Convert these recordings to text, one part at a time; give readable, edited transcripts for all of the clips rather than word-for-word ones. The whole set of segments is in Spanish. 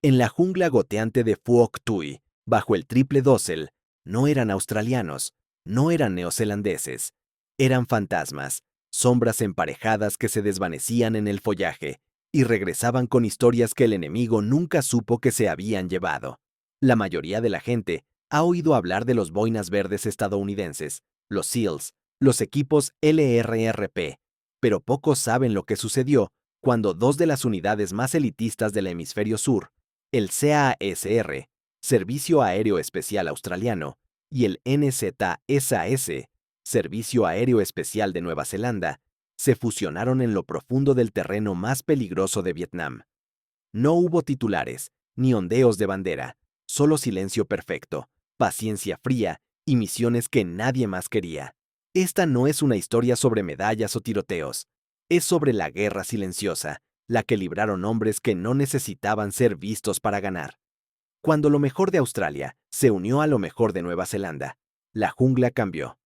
En la jungla goteante de Phuoc Tuy, bajo el triple dosel, no eran australianos, no eran neozelandeses, eran fantasmas, sombras emparejadas que se desvanecían en el follaje y regresaban con historias que el enemigo nunca supo que se habían llevado. La mayoría de la gente ha oído hablar de los boinas verdes estadounidenses, los SEALs, los equipos LRRP, pero pocos saben lo que sucedió cuando dos de las unidades más elitistas del hemisferio sur, el CASR, Servicio Aéreo Especial Australiano, y el NZSAS, Servicio Aéreo Especial de Nueva Zelanda, se fusionaron en lo profundo del terreno más peligroso de Vietnam. No hubo titulares, ni ondeos de bandera, solo silencio perfecto, paciencia fría y misiones que nadie más quería. Esta no es una historia sobre medallas o tiroteos, es sobre la guerra silenciosa, la que libraron hombres que no necesitaban ser vistos para ganar. Cuando lo mejor de Australia se unió a lo mejor de Nueva Zelanda, la jungla cambió.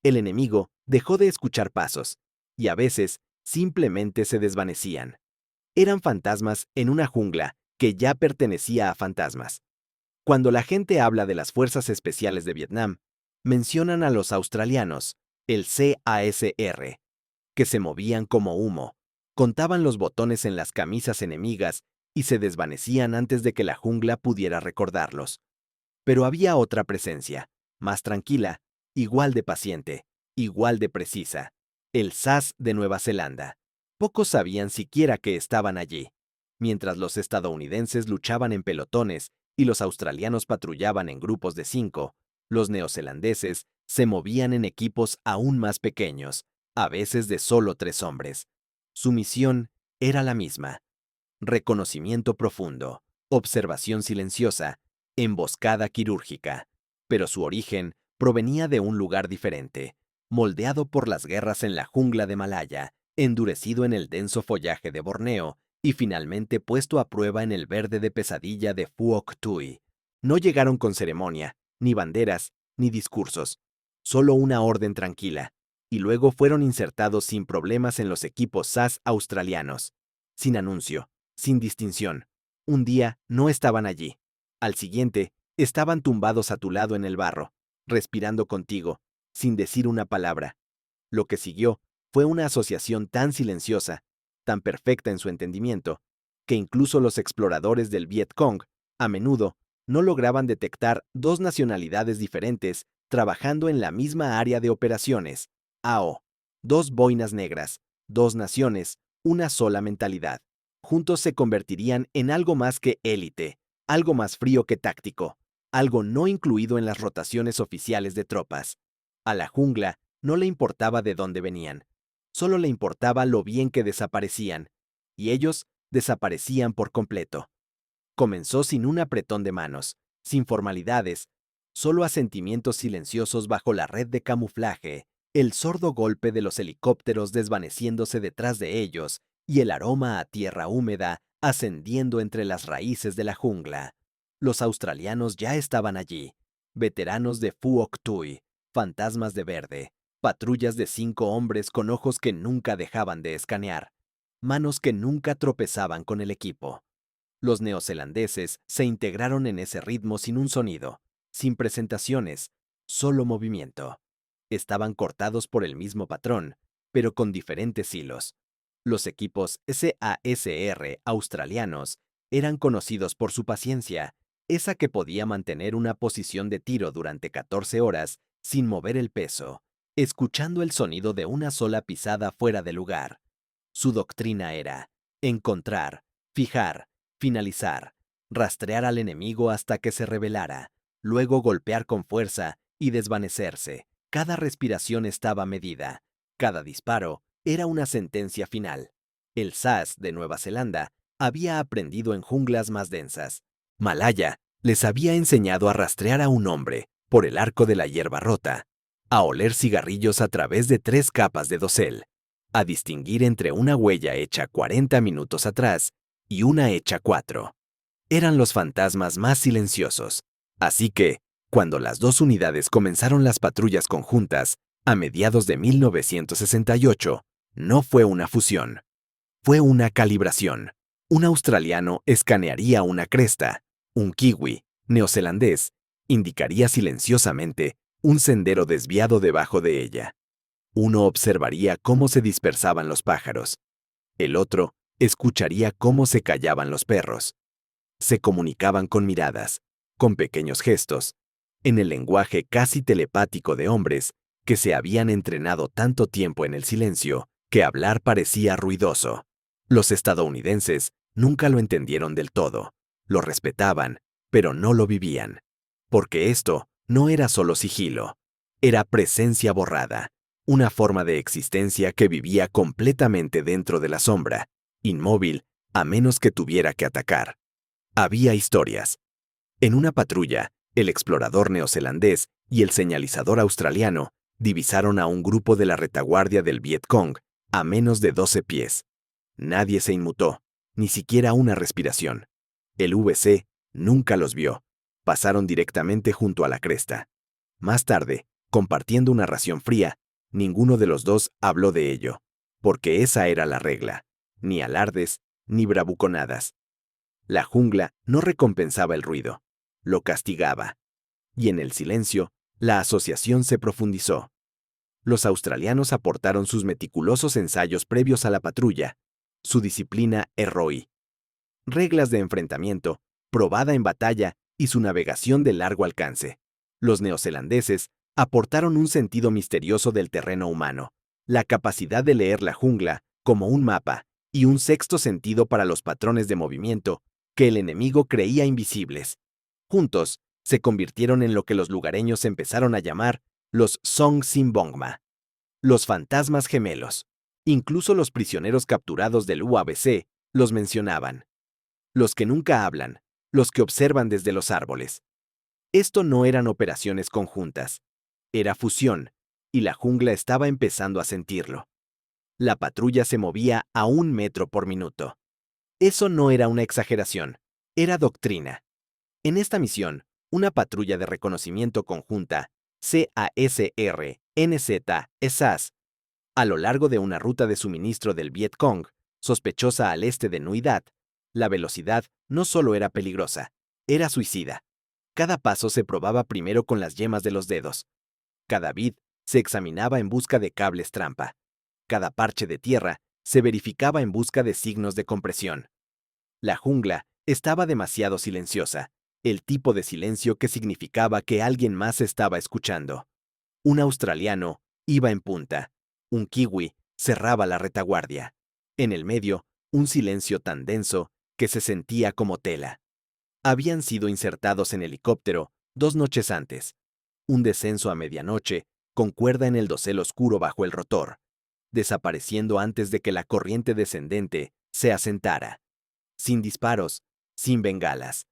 El enemigo dejó de escuchar pasos, y a veces simplemente se desvanecían. Eran fantasmas en una jungla que ya pertenecía a fantasmas. Cuando la gente habla de las Fuerzas Especiales de Vietnam, mencionan a los australianos, el CASR, que se movían como humo, contaban los botones en las camisas enemigas y se desvanecían antes de que la jungla pudiera recordarlos. Pero había otra presencia, más tranquila, igual de paciente, igual de precisa, el SAS de Nueva Zelanda. Pocos sabían siquiera que estaban allí. Mientras los estadounidenses luchaban en pelotones y los australianos patrullaban en grupos de 5, los neozelandeses se movían en equipos aún más pequeños, a veces de solo 3 hombres. Su misión era la misma: reconocimiento profundo, observación silenciosa, emboscada quirúrgica. Pero su origen provenía de un lugar diferente, moldeado por las guerras en la jungla de Malaya, endurecido en el denso follaje de Borneo y finalmente puesto a prueba en el verde de pesadilla de Phuoc Tuy. No llegaron con ceremonia, ni banderas, ni discursos, solo una orden tranquila, y luego fueron insertados sin problemas en los equipos SAS australianos, sin anuncio, sin distinción. Un día no estaban allí. Al siguiente, estaban tumbados a tu lado en el barro, respirando contigo, sin decir una palabra. Lo que siguió fue una asociación tan silenciosa, tan perfecta en su entendimiento, que incluso los exploradores del Viet Cong, a menudo, no lograban detectar dos nacionalidades diferentes trabajando en la misma área de operaciones. AO. Dos boinas negras, dos naciones, una sola mentalidad. Juntos se convertirían en algo más que élite, algo más frío que táctico, algo no incluido en las rotaciones oficiales de tropas. A la jungla no le importaba de dónde venían, solo le importaba lo bien que desaparecían, y ellos desaparecían por completo. Comenzó sin un apretón de manos, sin formalidades, solo asentimientos silenciosos bajo la red de camuflaje, el sordo golpe de los helicópteros desvaneciéndose detrás de ellos y el aroma a tierra húmeda ascendiendo entre las raíces de la jungla. Los australianos ya estaban allí, veteranos de Phuoc Tuy, fantasmas de verde, patrullas de 5 hombres con ojos que nunca dejaban de escanear, manos que nunca tropezaban con el equipo. Los neozelandeses se integraron en ese ritmo sin un sonido, sin presentaciones, solo movimiento. Estaban cortados por el mismo patrón, pero con diferentes hilos. Los equipos SASR australianos eran conocidos por su paciencia, esa que podía mantener una posición de tiro durante 14 horas sin mover el peso, escuchando el sonido de una sola pisada fuera de lugar. Su doctrina era encontrar, fijar, finalizar, rastrear al enemigo hasta que se rebelara, luego golpear con fuerza y desvanecerse. Cada respiración estaba medida, cada disparo era una sentencia final. El SAS de Nueva Zelanda había aprendido en junglas más densas. Malaya les había enseñado a rastrear a un hombre por el arco de la hierba rota, a oler cigarrillos a través de 3 capas de dosel, a distinguir entre una huella hecha 40 minutos atrás y una hecha 4. Eran los fantasmas más silenciosos. Así que, cuando las dos unidades comenzaron las patrullas conjuntas, a mediados de 1968, no fue una fusión. Fue una calibración. Un australiano escanearía una cresta. Un kiwi, neozelandés, indicaría silenciosamente un sendero desviado debajo de ella. Uno observaría cómo se dispersaban los pájaros. El otro escucharía cómo se callaban los perros. Se comunicaban con miradas, con pequeños gestos, en el lenguaje casi telepático de hombres que se habían entrenado tanto tiempo en el silencio que hablar parecía ruidoso. Los estadounidenses nunca lo entendieron del todo. Lo respetaban, pero no lo vivían. Porque esto no era solo sigilo, era presencia borrada, una forma de existencia que vivía completamente dentro de la sombra, inmóvil a menos que tuviera que atacar. Había historias. En una patrulla, el explorador neozelandés y el señalizador australiano divisaron a un grupo de la retaguardia del Vietcong a menos de 12 pies. Nadie se inmutó, ni siquiera una respiración. El VC nunca los vio. Pasaron directamente junto a la cresta. Más tarde, compartiendo una ración fría, ninguno de los dos habló de ello, porque esa era la regla. Ni alardes, ni bravuconadas. La jungla no recompensaba el ruido, lo castigaba. Y en el silencio, la asociación se profundizó. Los australianos aportaron sus meticulosos ensayos previos a la patrulla, su disciplina ROI, reglas de enfrentamiento, probada en batalla y su navegación de largo alcance. Los neozelandeses aportaron un sentido misterioso del terreno humano, la capacidad de leer la jungla como un mapa y un sexto sentido para los patrones de movimiento que el enemigo creía invisibles. Juntos, se convirtieron en lo que los lugareños empezaron a llamar los Song Simbongma, los fantasmas gemelos. Incluso los prisioneros capturados del UABC los mencionaban. Los que nunca hablan, los que observan desde los árboles. Esto no eran operaciones conjuntas, era fusión, y la jungla estaba empezando a sentirlo. La patrulla se movía a 1 metro por minuto. Eso no era una exageración, era doctrina. En esta misión, una patrulla de reconocimiento conjunta, CASR-NZ-ESAS, a lo largo de una ruta de suministro del Vietcong, sospechosa al este de Nui Dat, la velocidad no solo era peligrosa, era suicida. Cada paso se probaba primero con las yemas de los dedos. Cada vid se examinaba en busca de cables trampa. Cada parche de tierra se verificaba en busca de signos de compresión. La jungla estaba demasiado silenciosa, el tipo de silencio que significaba que alguien más estaba escuchando. Un australiano iba en punta. Un kiwi cerraba la retaguardia. En el medio, un silencio tan denso que se sentía como tela. Habían sido insertados en helicóptero 2 noches antes. Un descenso a medianoche, con cuerda en el dosel oscuro bajo el rotor, desapareciendo antes de que la corriente descendente se asentara. Sin disparos, sin bengalas.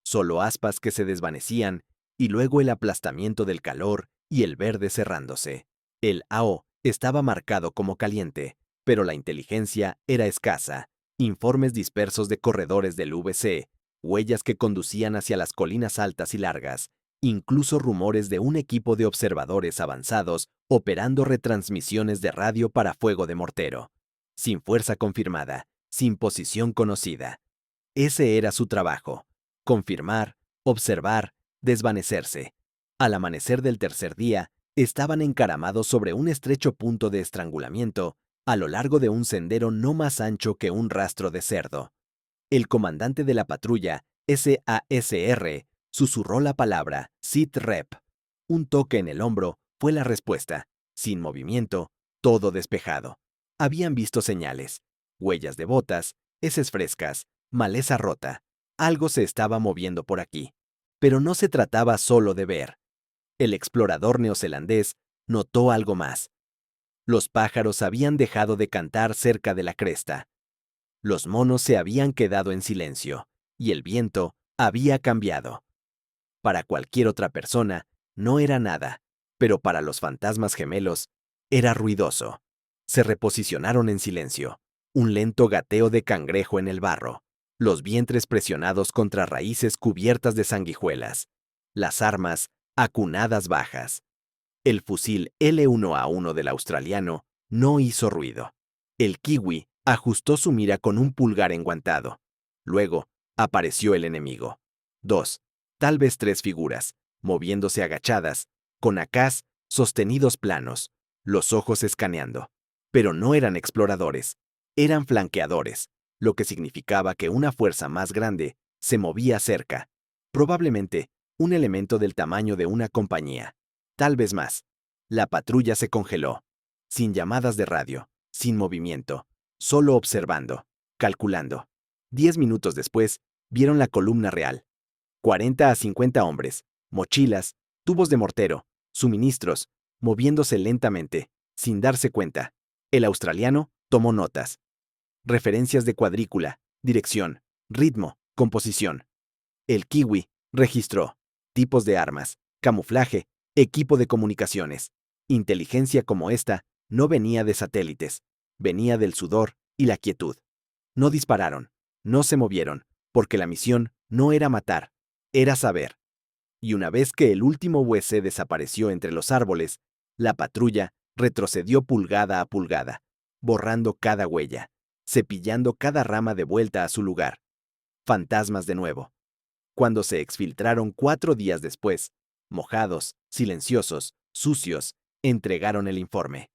Solo aspas que se desvanecían y luego el aplastamiento del calor y el verde cerrándose. El AO estaba marcado como caliente, pero la inteligencia era escasa. Informes dispersos de corredores del VC, huellas que conducían hacia las colinas altas y largas, incluso rumores de un equipo de observadores avanzados operando retransmisiones de radio para fuego de mortero. Sin fuerza confirmada, sin posición conocida. Ese era su trabajo. Confirmar, observar, desvanecerse. Al amanecer del tercer día, estaban encaramados sobre un estrecho punto de estrangulamiento a lo largo de un sendero no más ancho que un rastro de cerdo. El comandante de la patrulla, SASR, susurró la palabra SIT-REP. Un toque en el hombro fue la respuesta. Sin movimiento, todo despejado. Habían visto señales, huellas de botas, heces frescas, maleza rota. Algo se estaba moviendo por aquí. Pero no se trataba solo de ver. El explorador neozelandés notó algo más. Los pájaros habían dejado de cantar cerca de la cresta. Los monos se habían quedado en silencio, y el viento había cambiado. Para cualquier otra persona, no era nada, pero para los fantasmas gemelos, era ruidoso. Se reposicionaron en silencio, un lento gateo de cangrejo en el barro, los vientres presionados contra raíces cubiertas de sanguijuelas, las armas acunadas bajas. El fusil L1A1 del australiano no hizo ruido. El kiwi Ajustó su mira con un pulgar enguantado. Luego, apareció el enemigo. 2, tal vez 3 figuras, moviéndose agachadas, con acás sostenidos planos, los ojos escaneando. Pero no eran exploradores, eran flanqueadores, lo que significaba que una fuerza más grande se movía cerca. Probablemente, un elemento del tamaño de una compañía. Tal vez más. La patrulla se congeló, sin llamadas de radio, sin movimiento, solo observando, calculando. 10 minutos después, vieron la columna real. 40 a 50 hombres, mochilas, tubos de mortero, suministros, moviéndose lentamente, sin darse cuenta. El australiano tomó notas. Referencias de cuadrícula, dirección, ritmo, composición. El kiwi registró tipos de armas, camuflaje, equipo de comunicaciones. Inteligencia como esta no venía de satélites, venía del sudor y la quietud. No dispararon, no se movieron, porque la misión no era matar, era saber. Y una vez que el último UC desapareció entre los árboles, la patrulla retrocedió pulgada a pulgada, borrando cada huella, cepillando cada rama de vuelta a su lugar. Fantasmas de nuevo. Cuando se exfiltraron 4 días después, mojados, silenciosos, sucios, entregaron el informe.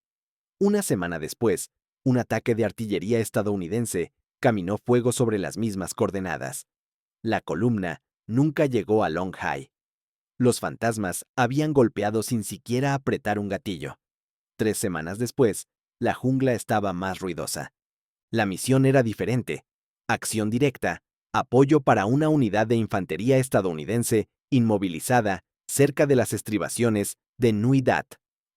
Una semana después, un ataque de artillería estadounidense caminó fuego sobre las mismas coordenadas. La columna nunca llegó a Long High. Los fantasmas habían golpeado sin siquiera apretar un gatillo. 3 semanas después, la jungla estaba más ruidosa. La misión era diferente. Acción directa, apoyo para una unidad de infantería estadounidense inmovilizada cerca de las estribaciones de Nui Dat.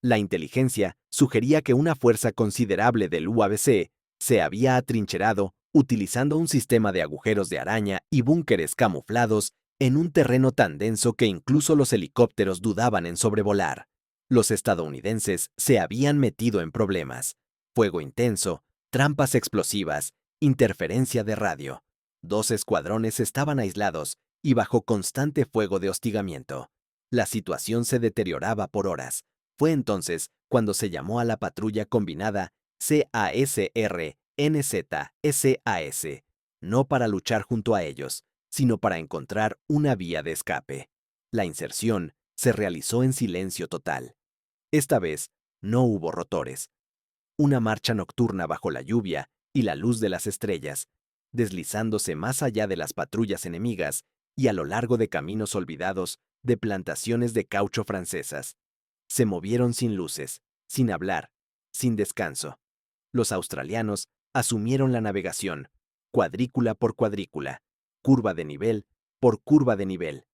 La inteligencia sugería que una fuerza considerable del UABC se había atrincherado utilizando un sistema de agujeros de araña y búnkeres camuflados en un terreno tan denso que incluso los helicópteros dudaban en sobrevolar. Los estadounidenses se habían metido en problemas. Fuego intenso, trampas explosivas, interferencia de radio. 2 escuadrones estaban aislados y bajo constante fuego de hostigamiento. La situación se deterioraba por horas. Fue entonces cuando se llamó a la patrulla combinada CASR-NZ-SAS, no para luchar junto a ellos, sino para encontrar una vía de escape. La inserción se realizó en silencio total. Esta vez, no hubo rotores. Una marcha nocturna bajo la lluvia y la luz de las estrellas, deslizándose más allá de las patrullas enemigas y a lo largo de caminos olvidados de plantaciones de caucho francesas. Se movieron sin luces, sin hablar, sin descanso. Los australianos asumieron la navegación, cuadrícula por cuadrícula, curva de nivel por curva de nivel.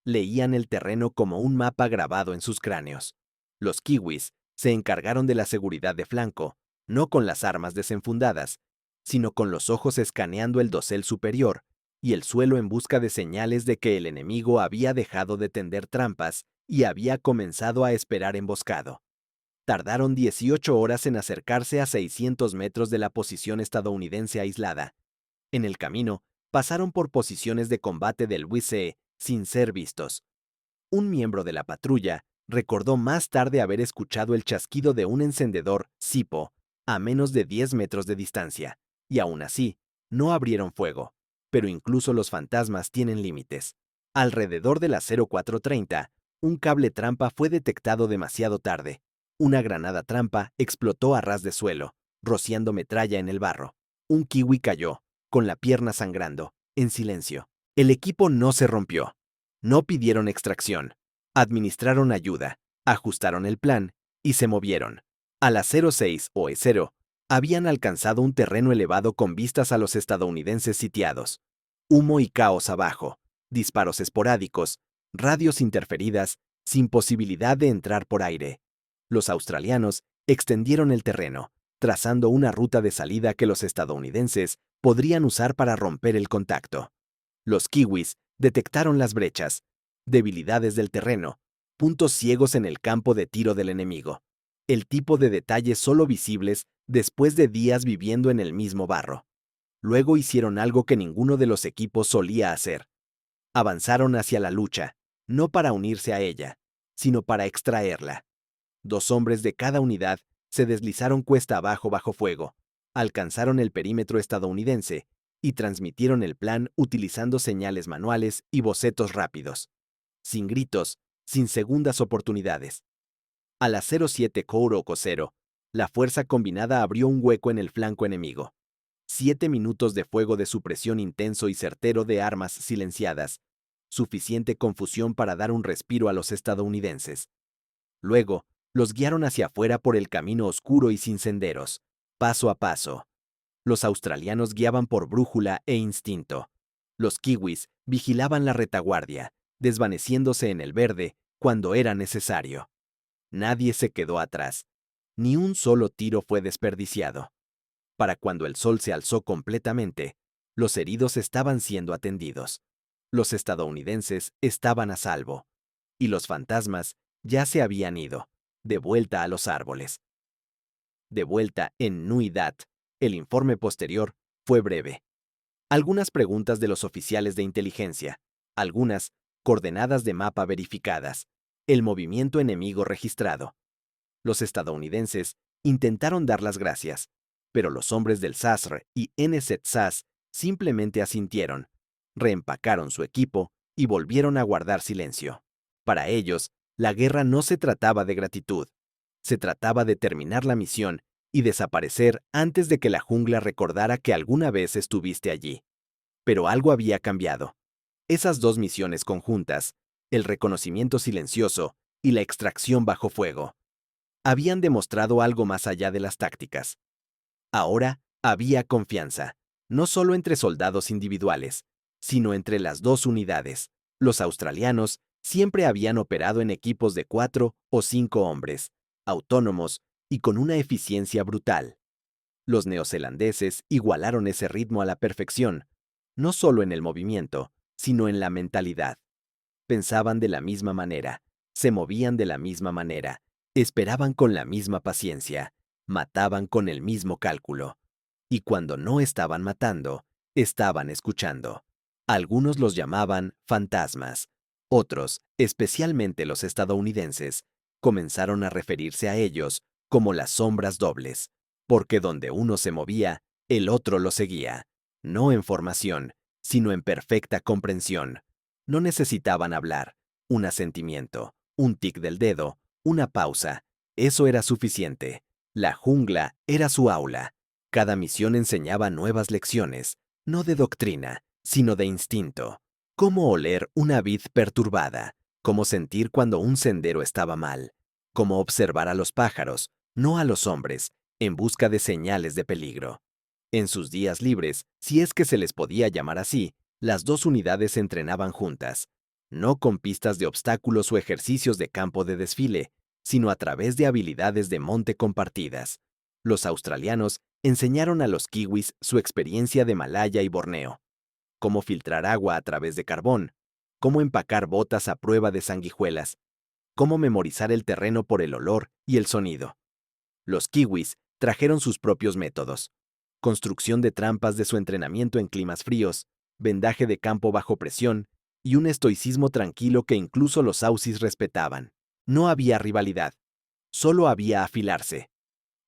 Leían el terreno como un mapa grabado en sus cráneos. Los kiwis se encargaron de la seguridad de flanco, no con las armas desenfundadas, sino con los ojos escaneando el dosel superior y el suelo en busca de señales de que el enemigo había dejado de tender trampas y había comenzado a esperar emboscado. Tardaron 18 horas en acercarse a 600 metros de la posición estadounidense aislada. En el camino, pasaron por posiciones de combate del WICE sin ser vistos. Un miembro de la patrulla recordó más tarde haber escuchado el chasquido de un encendedor Zippo a menos de 10 metros de distancia, y aún así, no abrieron fuego. Pero incluso los fantasmas tienen límites. Alrededor de las 0430, un cable trampa fue detectado demasiado tarde. Una granada trampa explotó a ras de suelo, rociando metralla en el barro. Un kiwi cayó, con la pierna sangrando, en silencio. El equipo no se rompió. No pidieron extracción. Administraron ayuda, ajustaron el plan y se movieron. A las 06 o E0, habían alcanzado un terreno elevado con vistas a los estadounidenses sitiados. Humo y caos abajo, disparos esporádicos, radios interferidas, sin posibilidad de entrar por aire. Los australianos extendieron el terreno, trazando una ruta de salida que los estadounidenses podrían usar para romper el contacto. Los kiwis detectaron las brechas, debilidades del terreno, puntos ciegos en el campo de tiro del enemigo, el tipo de detalles solo visibles después de días viviendo en el mismo barro. Luego hicieron algo que ninguno de los equipos solía hacer. Avanzaron hacia la lucha, no para unirse a ella, sino para extraerla. 2 hombres de cada unidad se deslizaron cuesta abajo bajo fuego, alcanzaron el perímetro estadounidense y transmitieron el plan utilizando señales manuales y bocetos rápidos, sin gritos, sin segundas oportunidades. A las 07 Kouroko 0, la fuerza combinada abrió un hueco en el flanco enemigo. 7 minutos de fuego de supresión intenso y certero de armas silenciadas, suficiente confusión para dar un respiro a los estadounidenses. Luego, los guiaron hacia afuera por el camino oscuro y sin senderos, paso a paso. Los australianos guiaban por brújula e instinto. Los kiwis vigilaban la retaguardia, desvaneciéndose en el verde cuando era necesario. Nadie se quedó atrás. Ni un solo tiro fue desperdiciado. Para cuando el sol se alzó completamente, los heridos estaban siendo atendidos. Los estadounidenses estaban a salvo. Y los fantasmas ya se habían ido, de vuelta a los árboles. De vuelta en Nui Dat, el informe posterior fue breve. Algunas preguntas de los oficiales de inteligencia, algunas coordenadas de mapa verificadas, el movimiento enemigo registrado. Los estadounidenses intentaron dar las gracias, pero los hombres del SASR y NZSAS simplemente asintieron, reempacaron su equipo y volvieron a guardar silencio. Para ellos, la guerra no se trataba de gratitud, se trataba de terminar la misión y desaparecer antes de que la jungla recordara que alguna vez estuviste allí. Pero algo había cambiado. Esas dos misiones conjuntas, el reconocimiento silencioso y la extracción bajo fuego, habían demostrado algo más allá de las tácticas. Ahora había confianza, no solo entre soldados individuales, sino entre las dos unidades. Los australianos siempre habían operado en equipos de 4 o 5 hombres, autónomos y con una eficiencia brutal. Los neozelandeses igualaron ese ritmo a la perfección, no solo en el movimiento, sino en la mentalidad. Pensaban de la misma manera, se movían de la misma manera, esperaban con la misma paciencia, mataban con el mismo cálculo. Y cuando no estaban matando, estaban escuchando. Algunos los llamaban fantasmas. Otros, especialmente los estadounidenses, comenzaron a referirse a ellos como las sombras dobles, porque donde uno se movía, el otro lo seguía, no en formación, sino en perfecta comprensión. No necesitaban hablar, un asentimiento, un tic del dedo, una pausa. Eso era suficiente. La jungla era su aula. Cada misión enseñaba nuevas lecciones, no de doctrina, sino de instinto. Cómo oler una vid perturbada, cómo sentir cuando un sendero estaba mal, cómo observar a los pájaros, no a los hombres, en busca de señales de peligro. En sus días libres, si es que se les podía llamar así, las dos unidades entrenaban juntas, no con pistas de obstáculos o ejercicios de campo de desfile, sino a través de habilidades de monte compartidas. Los australianos enseñaron a los kiwis su experiencia de Malaya y Borneo, cómo filtrar agua a través de carbón, cómo empacar botas a prueba de sanguijuelas, cómo memorizar el terreno por el olor y el sonido. Los kiwis trajeron sus propios métodos, construcción de trampas de su entrenamiento en climas fríos, vendaje de campo bajo presión y un estoicismo tranquilo que incluso los ausis respetaban. No había rivalidad, solo había afilarse.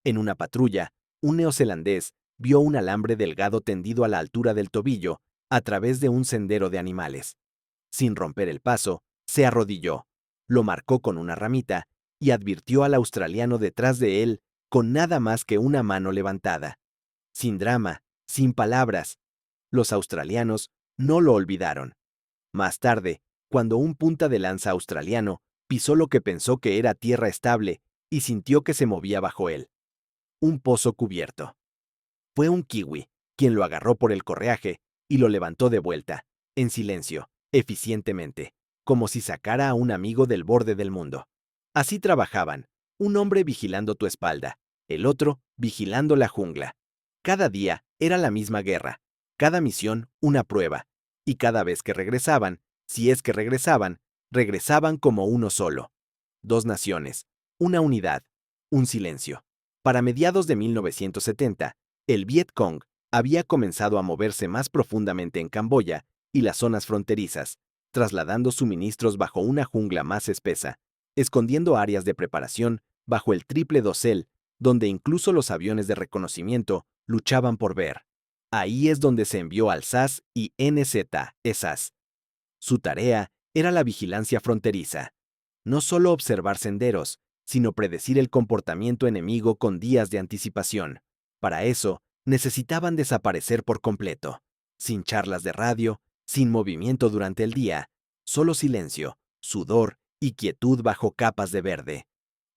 En una patrulla, un neozelandés vio un alambre delgado tendido a la altura del tobillo a través de un sendero de animales. Sin romper el paso, se arrodilló, lo marcó con una ramita y advirtió al australiano detrás de él con nada más que una mano levantada. Sin drama, sin palabras. Los australianos no lo olvidaron. Más tarde, cuando un punta de lanza australiano pisó lo que pensó que era tierra estable y sintió que se movía bajo él. Un pozo cubierto. Fue un kiwi quien lo agarró por el correaje y lo levantó de vuelta, en silencio, eficientemente, como si sacara a un amigo del borde del mundo. Así trabajaban, un hombre vigilando tu espalda, el otro vigilando la jungla. Cada día era la misma guerra, cada misión una prueba, y cada vez que regresaban, si es que regresaban, regresaban como uno solo. Dos naciones, una unidad, un silencio. Para mediados de 1970, el Viet Cong había comenzado a moverse más profundamente en Camboya y las zonas fronterizas, trasladando suministros bajo una jungla más espesa, escondiendo áreas de preparación bajo el triple dosel, donde incluso los aviones de reconocimiento luchaban por ver. Ahí es donde se envió al SAS y NZ, ESAS. Su tarea era la vigilancia fronteriza. No solo observar senderos, sino predecir el comportamiento enemigo con días de anticipación. Para eso, necesitaban desaparecer por completo. Sin charlas de radio, sin movimiento durante el día, solo silencio, sudor y quietud bajo capas de verde.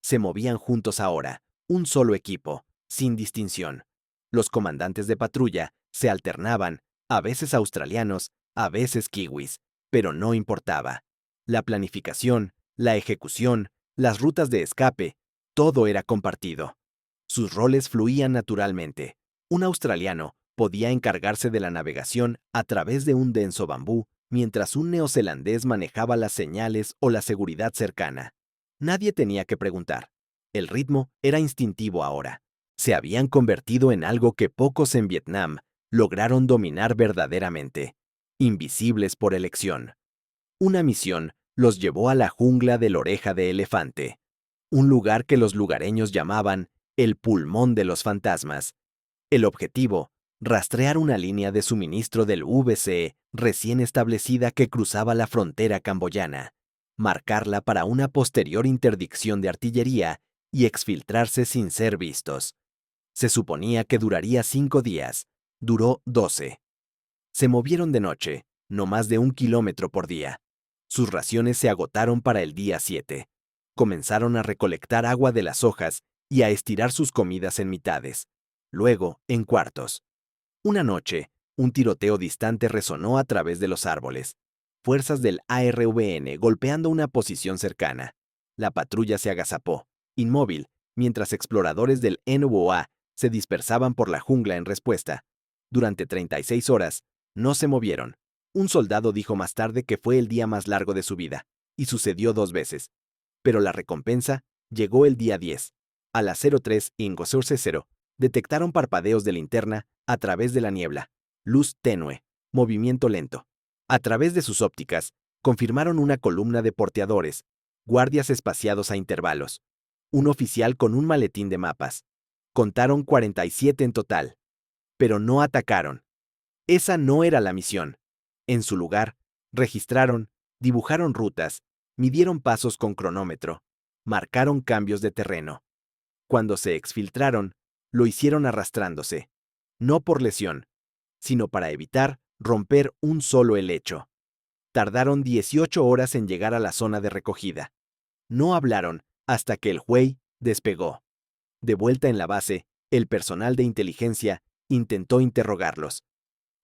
Se movían juntos ahora, un solo equipo, sin distinción. Los comandantes de patrulla se alternaban, a veces australianos, a veces kiwis, pero no importaba. La planificación, la ejecución, las rutas de escape, todo era compartido. Sus roles fluían naturalmente. Un australiano podía encargarse de la navegación a través de un denso bambú, mientras un neozelandés manejaba las señales o la seguridad cercana. Nadie tenía que preguntar. El ritmo era instintivo ahora. Se habían convertido en algo que pocos en Vietnam lograron dominar verdaderamente. Invisibles por elección. Una misión los llevó a la jungla de la Oreja de Elefante, un lugar que los lugareños llamaban el pulmón de los fantasmas. El objetivo, rastrear una línea de suministro del VCE recién establecida que cruzaba la frontera camboyana, marcarla para una posterior interdicción de artillería y exfiltrarse sin ser vistos. Se suponía que duraría 5 días, duró 12. Se movieron de noche, no más de 1 kilómetro por día. Sus raciones se agotaron para el día 7. Comenzaron a recolectar agua de las hojas y a estirar sus comidas en mitades, luego en cuartos. Una noche, un tiroteo distante resonó a través de los árboles. Fuerzas del ARVN golpeando una posición cercana. La patrulla se agazapó, inmóvil, mientras exploradores del NWA se dispersaban por la jungla en respuesta. Durante 36 horas, no se movieron. Un soldado dijo más tarde que fue el día más largo de su vida, y sucedió 2 veces. Pero la recompensa llegó el día 10. A las 03 Ingo Source 0, detectaron parpadeos de linterna a través de la niebla, luz tenue, movimiento lento. A través de sus ópticas, confirmaron una columna de porteadores, guardias espaciados a intervalos. Un oficial con un maletín de mapas. Contaron 47 en total. Pero no atacaron. Esa no era la misión. En su lugar, registraron, dibujaron rutas, midieron pasos con cronómetro, marcaron cambios de terreno. Cuando se exfiltraron, lo hicieron arrastrándose, no por lesión, sino para evitar romper un solo helecho. Tardaron 18 horas en llegar a la zona de recogida. No hablaron hasta que el Huey despegó. De vuelta en la base, el personal de inteligencia intentó interrogarlos.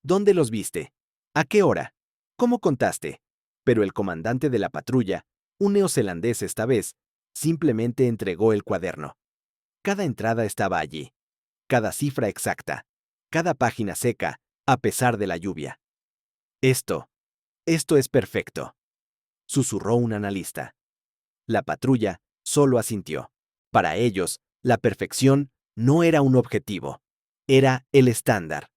¿Dónde los viste? ¿A qué hora? ¿Cómo contaste? Pero el comandante de la patrulla, un neozelandés esta vez, simplemente entregó el cuaderno. Cada entrada estaba allí. Cada cifra exacta. Cada página seca, a pesar de la lluvia. Esto es perfecto, susurró un analista. La patrulla solo asintió. Para ellos, la perfección no era un objetivo, era el estándar.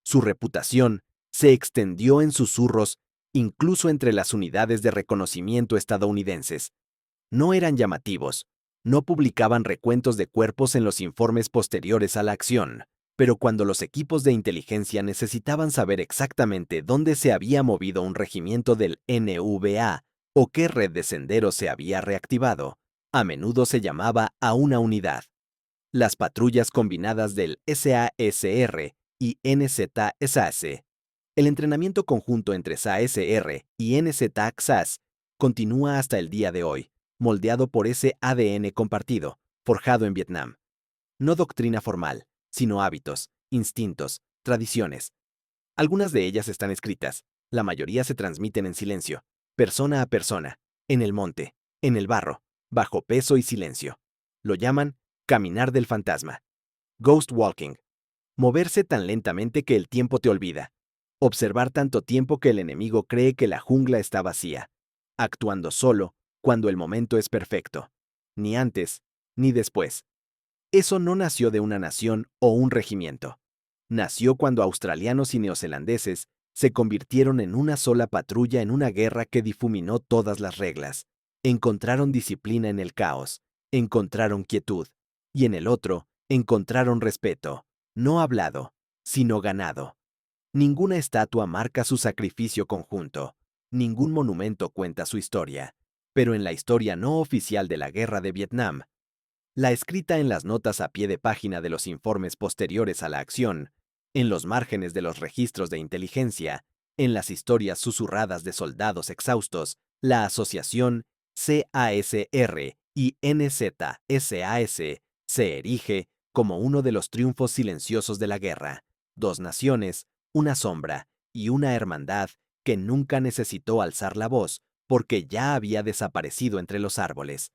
Su reputación se extendió en susurros incluso entre las unidades de reconocimiento estadounidenses. No eran llamativos, no publicaban recuentos de cuerpos en los informes posteriores a la acción, pero cuando los equipos de inteligencia necesitaban saber exactamente dónde se había movido un regimiento del NVA o qué red de senderos se había reactivado, a menudo se llamaba a una unidad. Las patrullas combinadas del SASR y NZ-SAS. El entrenamiento conjunto entre SASR y NZ-SAS continúa hasta el día de hoy, moldeado por ese ADN compartido, forjado en Vietnam. No doctrina formal, sino hábitos, instintos, tradiciones. Algunas de ellas están escritas, la mayoría se transmiten en silencio, persona a persona, en el monte, en el barro, bajo peso y silencio. Lo llaman caminar del fantasma. Ghost walking. Moverse tan lentamente que el tiempo te olvida. Observar tanto tiempo que el enemigo cree que la jungla está vacía. Actuando solo cuando el momento es perfecto. Ni antes, ni después. Eso no nació de una nación o un regimiento. Nació cuando australianos y neozelandeses se convirtieron en una sola patrulla en una guerra que difuminó todas las reglas. Encontraron disciplina en el caos, encontraron quietud, y en el otro encontraron respeto. no hablado, sino ganado. Ninguna estatua marca su sacrificio conjunto, ningún monumento cuenta su historia, pero en la historia no oficial de la Guerra de Vietnam, la escrita en las notas a pie de página de los informes posteriores a la acción, en los márgenes de los registros de inteligencia, en las historias susurradas de soldados exhaustos, la asociación CASR y NZSAS se erige como uno de los triunfos silenciosos de la guerra. Dos naciones, una sombra y una hermandad que nunca necesitó alzar la voz porque ya había desaparecido entre los árboles.